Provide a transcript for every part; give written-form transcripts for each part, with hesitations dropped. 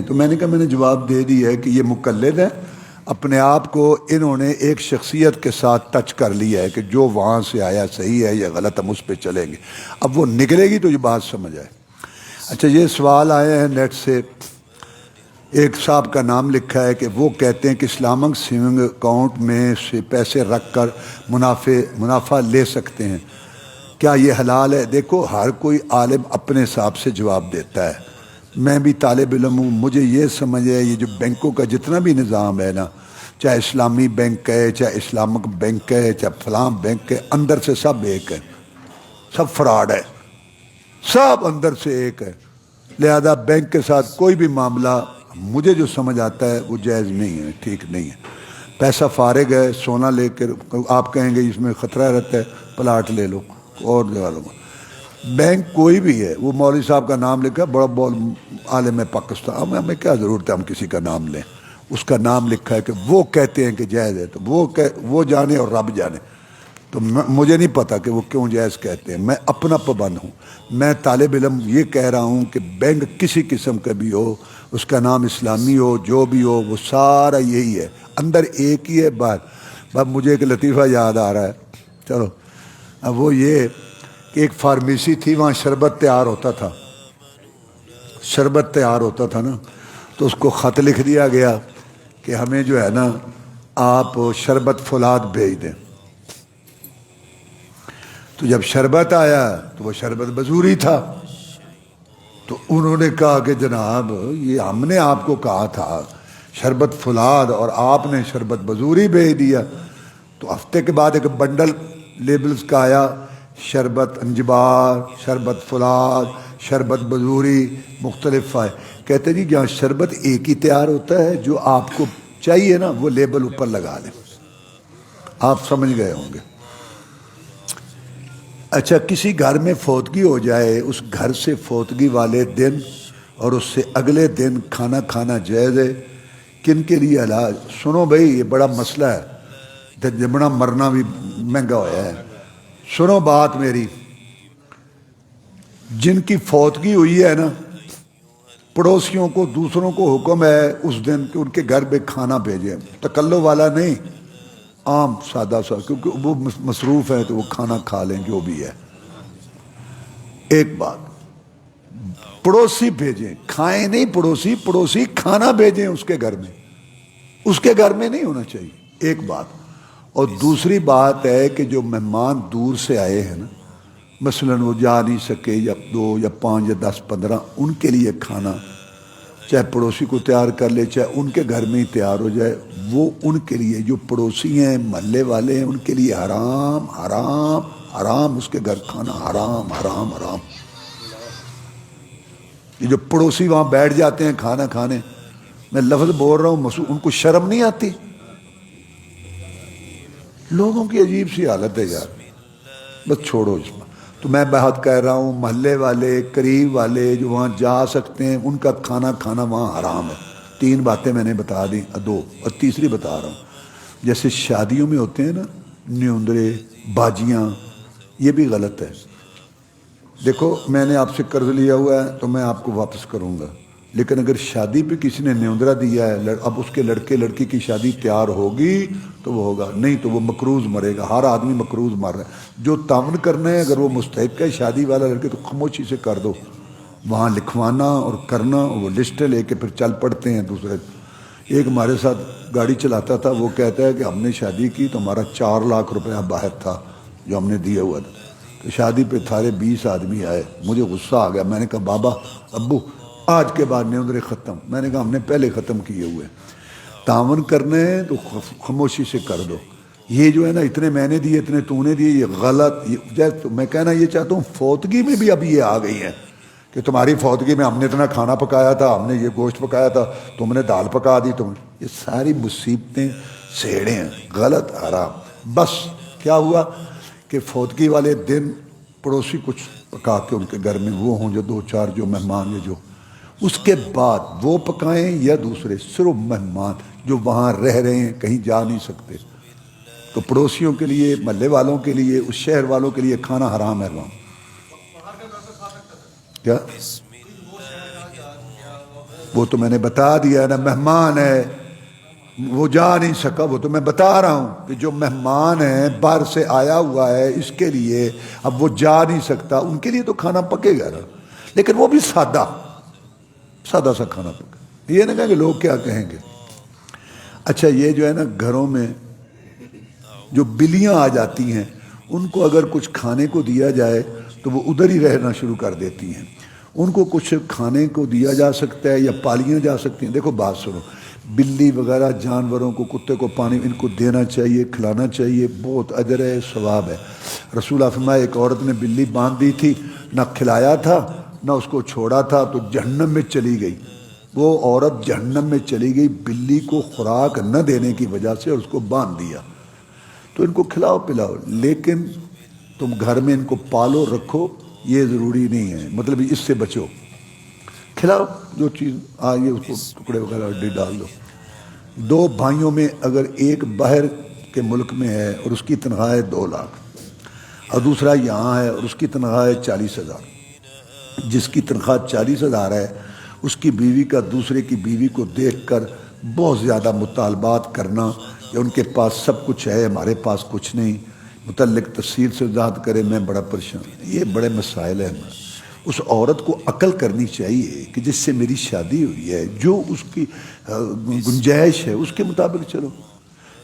تو میں نے کہا میں نے جواب دے دیا ہے کہ یہ مقلد ہے، اپنے آپ کو انہوں نے ایک شخصیت کے ساتھ ٹچ کر لیا ہے کہ جو وہاں سے آیا صحیح ہے یا غلط، ہم اس پہ چلیں گے۔ اب وہ نکلے گی تو یہ بات سمجھ آئے۔ اچھا، یہ سوال آئے ہیں نیٹ سے، ایک صاحب کا نام لکھا ہے کہ وہ کہتے ہیں کہ اسلامک سیونگ اکاؤنٹ میں سے پیسے رکھ کر منافع لے سکتے ہیں، کیا یہ حلال ہے؟ دیکھو، ہر کوئی عالم اپنے حساب سے جواب دیتا ہے۔ میں بھی طالب علم ہوں، مجھے یہ سمجھ ہے یہ جو بینکوں کا جتنا بھی نظام ہے نا، چاہے اسلامی بینک ہے، چاہے اسلامک بینک ہے، چاہے فلاں بینک ہے، اندر سے سب ایک ہے، سب فراڈ ہے، سب اندر سے ایک ہے۔ لہذا بینک کے ساتھ کوئی بھی معاملہ مجھے جو سمجھ آتا ہے وہ جائز نہیں ہے، ٹھیک نہیں ہے۔ پیسہ فارغ ہے، سونا لے کر آپ کہیں گے اس میں خطرہ رہتا ہے، پلاٹ لے لو اور لگا لو۔ بینک کوئی بھی ہے، وہ مولوی صاحب کا نام لکھا ہے، بڑا عالم ہے پاکستان، ہمیں کیا ضرورت ہے ہم کسی کا نام لیں؟ اس کا نام لکھا ہے کہ وہ کہتے ہیں کہ جائز ہے، تو وہ جانے اور رب جانے۔ تو مجھے نہیں پتا کہ وہ کیوں جائز کہتے ہیں، میں اپنا پابند ہوں۔ میں طالب علم یہ کہہ رہا ہوں کہ بینک کسی قسم کا بھی ہو، اس کا نام اسلامی ہو، جو بھی ہو، وہ سارا یہی ہے، اندر ایک ہی ہے۔ بات مجھے ایک لطیفہ یاد آ رہا ہے، چلو اب وہ یہ کہ ایک فارمیسی تھی، وہاں شربت تیار ہوتا تھا، شربت تیار ہوتا تھا نا، تو اس کو خط لکھ دیا گیا کہ ہمیں جو ہے نا آپ شربت فولاد بھیج دیں۔ تو جب شربت آیا تو وہ شربت بزوری تھا، تو انہوں نے کہا کہ جناب یہ ہم نے آپ کو کہا تھا شربت فولاد اور آپ نے شربت بزوری بھیج دیا۔ تو ہفتے کے بعد ایک بنڈل لیبلز کا آیا، شربت انجبار، شربت فولاد، شربت بزوری، مختلف آئے۔ کہتے جی جہاں شربت ایک ہی تیار ہوتا ہے، جو آپ کو چاہیے نا وہ لیبل اوپر لگا لیں۔ آپ سمجھ گئے ہوں گے۔ اچھا، کسی گھر میں فوتگی ہو جائے، اس گھر سے فوتگی والے دن اور اس سے اگلے دن کھانا کھانا جائز ہے؟ کن کے لیے علاج؟ سنو بھائی، یہ بڑا مسئلہ ہے، جمنا مرنا بھی مہنگا ہوا ہے۔ سنو بات میری، جن کی فوتگی ہوئی ہے نا، پڑوسیوں کو دوسروں کو حکم ہے اس دن کہ ان کے گھر پہ کھانا بھیجیں، تکلف والا نہیں، عام سادہ سا، کیونکہ وہ مصروف ہے تو وہ کھانا کھا لیں جو بھی ہے۔ ایک بات، پڑوسی بھیجیں، کھائیں نہیں پڑوسی کھانا بھیجیں اس کے گھر میں، اس کے گھر میں نہیں ہونا چاہیے، ایک بات۔ اور دوسری بات ہے کہ جو مہمان دور سے آئے ہیں نا، مثلاً وہ جا نہیں سکے، یا 2 یا 5 یا 10 15، ان کے لیے کھانا چاہے پڑوسی کو تیار کر لے، چاہے ان کے گھر میں ہی تیار ہو جائے، وہ ان کے لیے جو پڑوسی ہیں، محلے والے ہیں، ان کے لیے حرام حرام حرام، اس کے گھر کھانا حرام حرام حرام۔ یہ جو پڑوسی وہاں بیٹھ جاتے ہیں کھانا کھانے، میں لفظ بول رہا ہوں، ان کو شرم نہیں آتی؟ لوگوں کی عجیب سی حالت ہے یار، بس چھوڑو اس میں۔ تو میں بہت کہہ رہا ہوں، محلے والے، قریب والے جو وہاں جا سکتے ہیں، ان کا کھانا کھانا وہاں حرام ہے۔ 3 باتیں میں نے بتا دی، 2 اور تیسری بتا رہا ہوں۔ جیسے شادیوں میں ہوتے ہیں نا نیوندرے، باجیاں، یہ بھی غلط ہے۔ دیکھو، میں نے آپ سے قرض لیا ہوا ہے تو میں آپ کو واپس کروں گا، لیکن اگر شادی پہ کسی نے نیوندرا دیا ہے، اب اس کے لڑکے لڑکی کی شادی تیار ہوگی تو وہ ہوگا، نہیں تو وہ مقروض مرے گا۔ ہر آدمی مقروض مر رہا ہے۔ جو تعاون کرنا ہے، اگر وہ مستحق ہے شادی والا لڑکے، تو خاموشی سے کر دو۔ وہاں لکھوانا اور کرنا، وہ لسٹ لے کے پھر چل پڑتے ہیں دوسرے۔ ایک ہمارے ساتھ گاڑی چلاتا تھا، وہ کہتا ہے کہ ہم نے شادی کی تو ہمارا 4 لاکھ روپیہ باہر تھا جو ہم نے دیا ہوا تھا، تو شادی پہ تھارے 20 آدمی آئے، مجھے غصہ آ گیا۔ میں نے کہا بابا ابو آج کے بعد نیوندرے ختم۔ میں نے کہا ہم نے پہلے ختم کیے ہوئے، تعاون کرنے ہیں تو خاموشی سے کر دو۔ یہ جو ہے نا اتنے میں نے دیے اتنے تو نے دیے، یہ غلط۔ میں کہنا یہ چاہتا ہوں فوتگی میں بھی اب یہ آ گئی ہیں کہ تمہاری فوتگی میں ہم نے اتنا کھانا پکایا تھا، ہم نے یہ گوشت پکایا تھا، تم نے دال پکا دی، یہ ساری مصیبتیں سیڑے ہیں، غلط حرام۔ بس کیا ہوا کہ فوتگی والے دن پڑوسی کچھ پکا کے ان کے گھر میں وہ ہوں جو 2-4 جو مہمان یا جو، اس کے بعد وہ پکائیں یا دوسرے، صرف مہمان جو وہاں رہ رہے ہیں، کہیں جا نہیں سکتے، تو پڑوسیوں کے لیے، محلے والوں کے لیے، اس شہر والوں کے لیے کھانا حرام ہے۔ کیا وہ تو میں نے بتا دیا نا، مہمان ہے وہ جا نہیں سکا، وہ تو میں بتا رہا ہوں کہ جو مہمان ہے باہر سے آیا ہوا ہے اس کے لیے اب وہ جا نہیں سکتا، ان کے لیے تو کھانا پکے گا نا، لیکن وہ بھی سادہ سادہ سا کھانا پکے، یہ نہ کہیں کہ لوگ کیا کہیں گے۔ اچھا یہ جو ہے نا گھروں میں جو بلیاں آ جاتی ہیں ان کو اگر کچھ کھانے کو دیا جائے تو وہ ادھر ہی رہنا شروع کر دیتی ہیں، ان کو کچھ کھانے کو دیا جا سکتا ہے یا پالیاں جا سکتی ہیں؟ دیکھو بات سنو، بلی وغیرہ جانوروں کو، کتے کو پانی ان کو دینا چاہیے، کھلانا چاہیے، بہت اجر ہے، ثواب ہے۔ رسول اللہ فرمایا ایک عورت نے بلی باندھ دی تھی، نہ کھلایا تھا نہ اس کو چھوڑا تھا، تو جہنم میں چلی گئی، وہ عورت جہنم میں چلی گئی بلی کو خوراک نہ دینے کی وجہ سے، اور اس کو باندھ دیا۔ تو ان کو کھلاؤ پلاؤ، لیکن تم گھر میں ان کو پالو رکھو یہ ضروری نہیں ہے، مطلب اس سے بچو، کھلاؤ جو چیز آئے اس کو ٹکڑے وغیرہ ڈال دو۔ دو بھائیوں میں اگر ایک باہر کے ملک میں ہے اور اس کی تنخواہ ہے 2 لاکھ اور دوسرا یہاں ہے اور اس کی تنخواہ ہے 40,000، جس کی تنخواہ 40,000 ہے اس کی بیوی کا دوسرے کی بیوی کو دیکھ کر بہت زیادہ مطالبات کرنا کہ ان کے پاس سب کچھ ہے ہمارے پاس کچھ نہیں، متعلق تفصیل سے وضاحت کرے، میں بڑا پریشان، یہ بڑے مسائل ہیں۔ اس عورت کو عقل کرنی چاہیے کہ جس سے میری شادی ہوئی ہے، جو اس کی گنجائش ہے اس کے مطابق چلو۔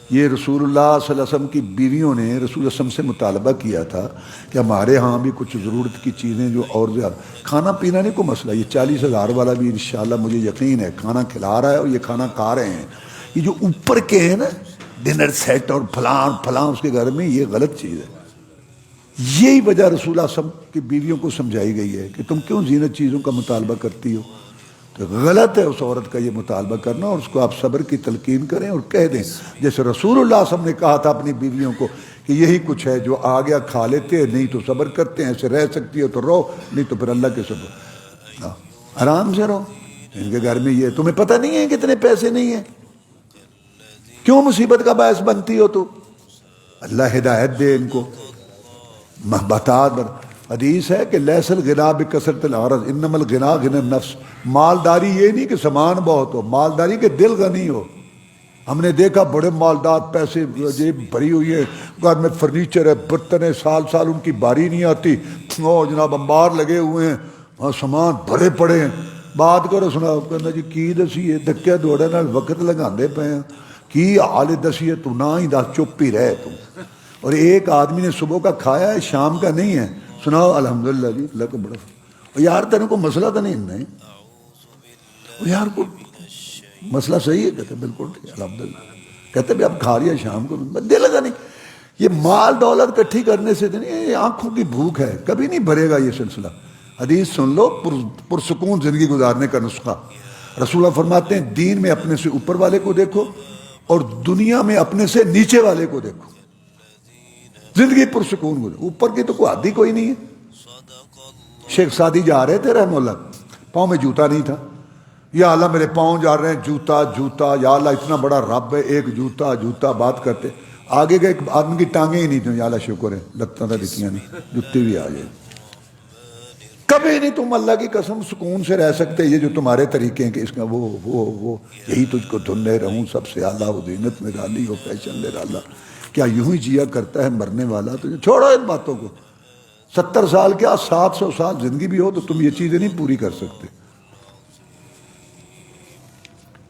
یہ رسول اللہ صلی اللہ علیہ وسلم کی بیویوں نے رسول اللہ صلی اللہ علیہ وسلم سے مطالبہ کیا تھا کہ ہمارے ہاں بھی کچھ ضرورت کی چیزیں جو اور زیادہ، کھانا پینا نہیں کوئی مسئلہ، یہ 40,000 والا بھی انشاءاللہ مجھے یقین ہے کھانا کھلا رہا ہے اور یہ کھانا کھا رہے ہیں۔ یہ جو اوپر کے ہیں نا ڈنر سیٹ اور فلاں اس کے گھر میں، یہ غلط چیز ہے۔ یہی وجہ رسول اللہ صلی اللہ علیہ وسلم کی بیویوں کو سمجھائی گئی ہے کہ تم کیوں زینت چیزوں کا مطالبہ کرتی ہو، تو غلط ہے اس عورت کا یہ مطالبہ کرنا، اور اس کو آپ صبر کی تلقین کریں اور کہہ دیں جیسے رسول اللہ صلی اللہ علیہ وسلم نے کہا تھا اپنی بیویوں کو کہ یہی کچھ ہے، جو آ گیا کھا لیتے ہیں، نہیں تو صبر کرتے ہیں، ایسے رہ سکتی ہو تو رہو، نہیں تو پھر اللہ کے صبر، آرام سے رہو۔ ان کے گھر میں یہ تمہیں پتہ نہیں ہے کتنے پیسے نہیں ہیں، کیوں مصیبت کا باعث بنتی ہو تو؟ اللہ ہدایت دے ان کو، بتا۔ حدیث ہے کہ لیس الغنا بکثرت العرض انما الغنا غنى النفس، مالداری یہ نہیں کہ سامان بہت ہو، مالداری کہ دل غنی ہو۔ ہم نے دیکھا بڑے مالدار، پیسے جیب بھری ہوئی ہے، گھر میں فرنیچر ہے، برتن ہے، سال ان کی باری نہیں آتی، او جناب انبار لگے ہوئے ہیں، سامان بھرے پڑے ہیں، بات کرو سنا کہنا جی کی دسی ہے، دھکے دوڑے نال وقت لگاندے پے ہیں، کی حال دسی ہے، تو نہ ہی دس، چپ ہی رہے تم۔ اور ایک آدمی نے صبح کا کھایا ہے شام کا نہیں ہے، سناؤ الحمدللہ جی اللہ کا بڑا، اور یار تیرے کو مسئلہ تو نہیں، اور یار کو مسئلہ صحیح ہے، کہتے بالکل ٹھیک الحمدللہ، کہتے بھی اب کھا رہی ہے شام کو، دل لگا نہیں۔ یہ مال دولت کٹھی کرنے سے نہیں، یہ آنکھوں کی بھوک ہے، کبھی نہیں بھرے گا یہ سلسلہ۔ حدیث سن لو، پرسکون زندگی گزارنے کا نسخہ۔ رسول اللہ فرماتے ہیں دین میں اپنے سے اوپر والے کو دیکھو اور دنیا میں اپنے سے نیچے والے کو دیکھو، زندگی پرسکون گزارو۔ اوپر کی تو کوئی عادی کوئی نہیں ہے۔ شیخ سعدی جا رہے تھے رحمہ اللہ، پاؤں میں جوتا نہیں تھا، یا اللہ میرے پاؤں جا رہے ہیں، جوتا جوتا، یا اللہ اتنا بڑا رب ہے، ایک جوتا جوتا، بات کرتے آگے گئے، ایک آدمی کی ٹانگیں ہی نہیں تھیں، یا اللہ شکر ہے لتاں تو دکھیاں نہیں، جوتے بھی آ جائے۔ کبھی نہیں تم اللہ کی قسم سکون سے رہ سکتے، یہ جو تمہارے طریقے ہیں کہ اس کا وہ یہی تجھ کو دھننے رہوں سب سے اعلیٰ، وہ زینت میں ڈالی ہو فیشن لے ڈالا، کیا یوں ہی جیا کرتا ہے مرنے والا؟ تو چھوڑو ان باتوں کو، 70 سال کیا 700 سال زندگی بھی ہو تو تم یہ چیزیں نہیں پوری کر سکتے۔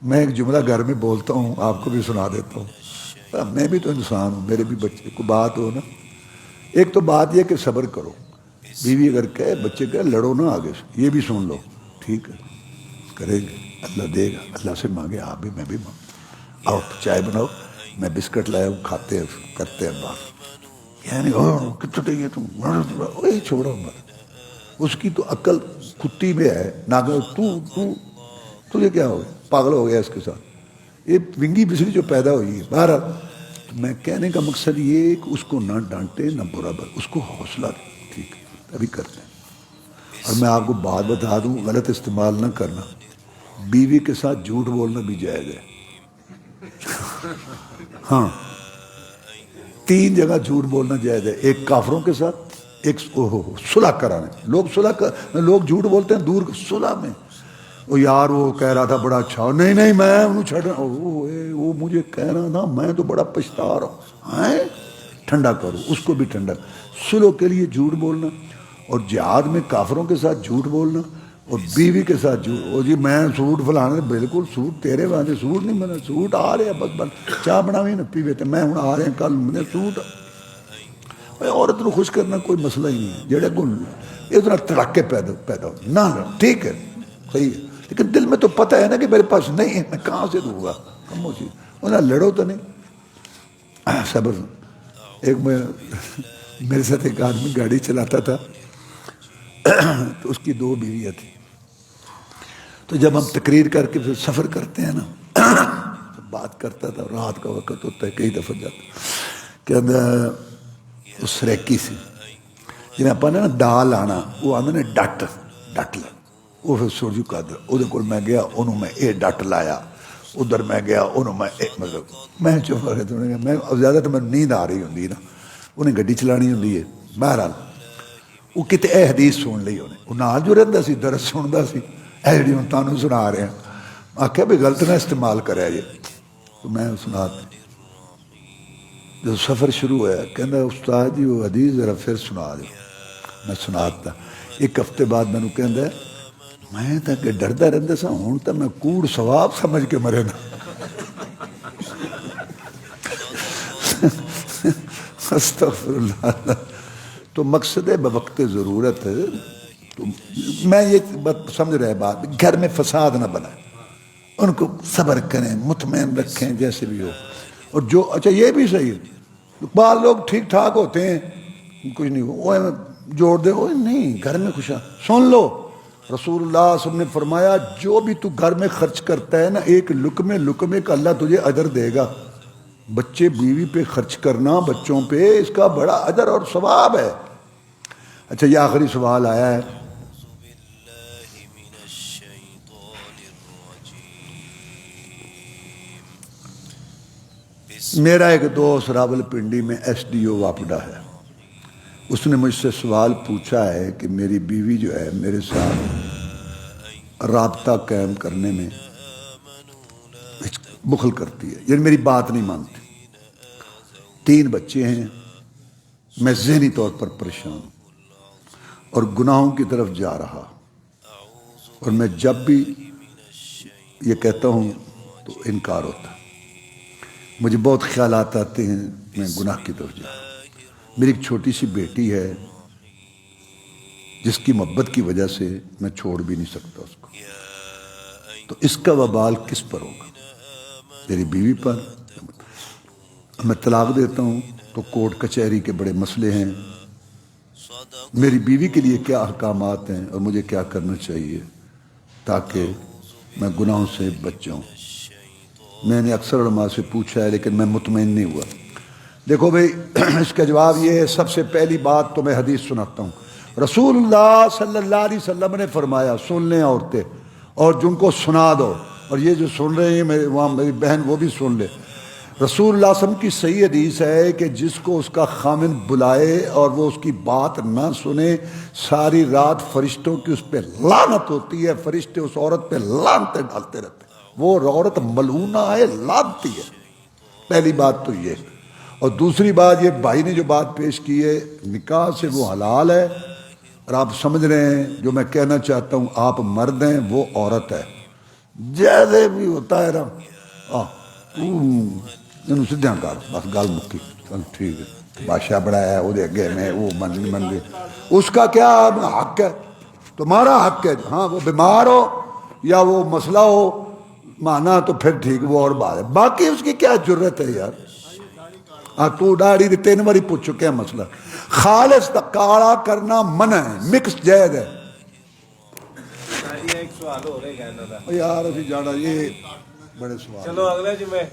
میں ایک جملہ گھر میں بولتا ہوں، آپ کو بھی سنا دیتا ہوں، میں بھی تو انسان ہوں، میرے بھی بچے کو بات ہو نا، ایک تو بات یہ کہ صبر کرو، بیوی اگر کہے بچے کہے لڑو نا آگے سے، یہ بھی سن لو، ٹھیک ہے کریں گے، اللہ دے گا، اللہ سے مانگے، آپ بھی میں بھی مانگ، آؤ چائے بناؤ، میں بسکٹ لایا ہوں، کھاتے ہیں کرتے ہیں بات، یعنی کتنے چاہیے تم، وہی چھوڑو بات، اس کی تو عقل کتی میں ہے، ناگر تجھے کیا ہو گیا، پاگل ہو گیا اس کے ساتھ، یہ ونگی بسری جو پیدا ہوئی ہے۔ بہرحال میں کہنے کا مقصد یہ ہے کہ اس کو نہ ڈانٹے نہ برا بھلا، اس کو حوصلہ دے، ٹھیک ہے ابھی کرتے ہیں۔ اور میں آپ کو بات بتا دوں، غلط استعمال نہ کرنا، بیوی کے ساتھ جھوٹ بولنا بھی جائز ہے، ہاں 3 جگہ جھوٹ بولنا جائز ہے، ایک کافروں کے ساتھ، ایک صلح کرانے، لوگ جھوٹ بولتے ہیں دور صلح میں، وہ یار وہ کہہ رہا تھا بڑا اچھا، نہیں نہیں میں انہوں چھڑا، وہ مجھے کہہ رہا تھا میں تو بڑا پچھتا رہا ہوں، ٹھنڈا کرو اس کو بھی ٹھنڈا۔ سلو کے لیے جھوٹ بولنا، اور جہاد میں کافروں کے ساتھ جھوٹ بولنا، اور بیوی کے ساتھ جھوٹ، اور جی میں سوٹ فلانا، بالکل سوٹ تیرے واسطے سوٹ نہیں بنا، سوٹ آ رہے بس بس چاہ بناوی نا پیوے تے میں ہوں آ رہے ہیں کل میں سوٹ۔ عورت کو خوش کرنا کوئی مسئلہ ہی نہیں ہے، جڑے کو اتنا تڑکے پیدا ہو نہ، ٹھیک ہے صحیح ہے، لیکن دل میں تو پتہ ہے نا کہ میرے پاس نہیں ہے، میں کہاں سے دوں گا، کم ہو چیز انہیں لڑو تو نہیں، صبر۔ ایک میں میرے ساتھ ایک آدمی گاڑی چلاتا تھا، تو اس کی 2 بیویاں تھیں، تو جب ہم تقریر کر کے پھر سفر کرتے ہیں نا، بات کرتا تھا، رات کا وقت ہوتا ہے، کئی دفعہ جاتا کہ اس سریکی سی جی آپ نے نا دال آنا، وہ آدھے نے ڈٹ لا، وہ پھر سورجو قادر وہ میں گیا، انہوں میں یہ ڈٹ لایا، ادھر میں گیا انہوں مطلب میں چپ کر کے میں زیادہ تو میں نیند آ رہی ہوں نا، انہیں گڈی چلانی ہوں، بہرحال وہ کتے اے حدیث سن لی انہیں، وہ نال جو رہتا سی درس سنتا سی، اے جڑی ہوں تانوں سنا رہے ہیں، آخیا بھی غلط نہ استعمال کرے جی، تو میں سنا جب سفر شروع ہوا کہنا استاد جی وہ حدیث ذرا پھر سنا دو، میں سناتا۔ 1 ہفتے بعد میں کہندا میں تو کہ ڈردا رہتا سا، ہوں تو میں کوڑ ثواب سمجھ کے مرے نا، استغفر اللہ۔ تو مقصد ہے بوقت ضرورت، تو میں یہ بات سمجھ رہے بات، گھر میں فساد نہ بنائیں، ان کو صبر کریں، مطمئن رکھیں جیسے بھی ہو، اور جو اچھا یہ بھی صحیح ہے، بعض لوگ ٹھیک ٹھاک ہوتے ہیں کچھ نہیں وہ جوڑ دے، وہ نہیں گھر میں خوشا سن لو، رسول اللہ صلی اللہ علیہ وسلم نے فرمایا جو بھی تو گھر میں خرچ کرتا ہے نا، ایک لقمے کا اللہ تجھے اجر دے گا۔ بچے بیوی پہ خرچ کرنا، بچوں پہ، اس کا بڑا اجر اور ثواب ہے۔ اچھا یہ آخری سوال آیا ہے، میرا ایک دوست راول پنڈی میں ایس ڈی او واپڈا ہے، اس نے مجھ سے سوال پوچھا ہے کہ میری بیوی جو ہے میرے ساتھ رابطہ قائم کرنے میں بخل کرتی ہے، یعنی میری بات نہیں مانتی، 3 بچے ہیں، میں ذہنی طور پر پریشان ہوں اور گناہوں کی طرف جا رہا، اور میں جب بھی یہ کہتا ہوں تو انکار ہوتا، مجھے بہت خیالات آتے ہیں میں گناہ کی طرف جا رہا ہوں، میری ایک چھوٹی سی بیٹی ہے جس کی محبت کی وجہ سے میں چھوڑ بھی نہیں سکتا اس کو، تو اس کا وبال کس پر ہوگا؟ میری بیوی پر؟ میں طلاق دیتا ہوں تو کورٹ کچہری کے بڑے مسئلے ہیں، میری بیوی کے لیے کیا احکامات ہیں اور مجھے کیا کرنا چاہیے تاکہ میں گناہوں سے بچ جاؤں؟ میں نے اکثر علماء سے پوچھا ہے لیکن میں مطمئن نہیں ہوا۔ دیکھو بھئی اس کا جواب یہ ہے، سب سے پہلی بات تو میں حدیث سناتا ہوں، رسول اللہ صلی اللہ علیہ وسلم نے فرمایا، سن لیں عورتیں اور جن کو سنا دو، اور یہ جو سن رہے ہیں وہاں میری بہن وہ بھی سن لے، رسول اللہ صلی اللہ علیہ وسلم کی صحیح حدیث ہے کہ جس کو اس کا خامن بلائے اور وہ اس کی بات نہ سنے، ساری رات فرشتوں کی اس پہ لعنت ہوتی ہے، فرشتے اس عورت پہ لعنتیں ڈالتے رہتے ہیں، وہ عورت ملعونہ ہے، لعنتی ہے۔ پہلی بات تو یہ، اور دوسری بات یہ بھائی نے جو بات پیش کی ہے، نکاح سے وہ حلال ہے، اور آپ سمجھ رہے ہیں جو میں کہنا چاہتا ہوں، آپ مرد ہیں وہ عورت ہے، جیسے بھی ہوتا ہے نا انہوں سدھیاں کر بس گل مکی، چل ٹھیک ہے، بادشاہ بڑا ہے وہ اگے میں وہ من گئی، اس کا کیا حق ہے؟ تمہارا حق ہے، ہاں وہ بیمار ہو یا وہ مسئلہ ہو مانا تو پھر ٹھیک، وہ اور بات ہے، باقی اس کی کیا جرت ہے یار؟ تو داڑھی 3 باری پوچھ چکے ہیں مسئلہ، خالص کالا کرنا منع ہے، مکس جائز ہے۔ ایک سوال ہو رہے گا یار اسی جانا یہ بڑے سوال، چلو اگلے جمعے